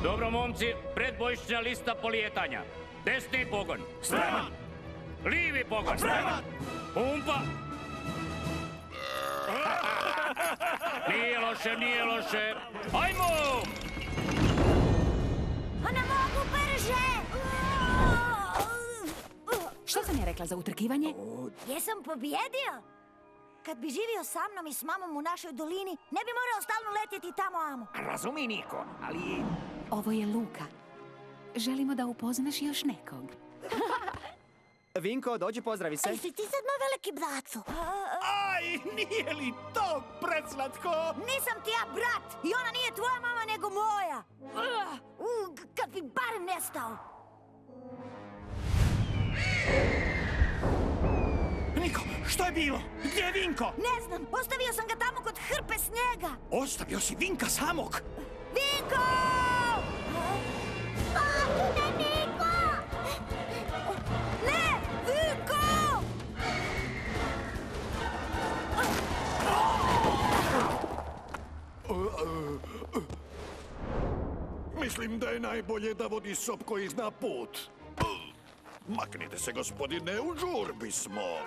Dobro, momci, predbojišća lista polijetanja. Desni pogon. Spreman! Livi pogon. Spreman! Pumpa! Nije loše, nije loše. Ajmo! Ne mogu brže! Što sam ja rekla za utrkivanje? Jesam pobjedio? Kad bi živio sa mnom i s mamom u našoj dolini, ne bi morao stalno letjeti tamo amo. Razumi, Niko, ali... Ovo je Luka. Želimo da upoznaš još nekog. Vinko, dođi, pozdravi se. Jesi ti sad moj veliki braco? Aj, nije li to preslatko? Nisam ti ja brat i ona nije tvoja mama nego moja. Kad bi barem nestao. Niko, što je bilo? Gdje je Vinko? Ne znam, ostavio sam ga tamo kod hrpe snijega. Ostavio si Vinka samog. Vinko! Tu ne, Niko! Ne, Vinko! Mislim da je najbolje da vodi sop koji zna put. Maknite se, gospodine, u žurbi smo.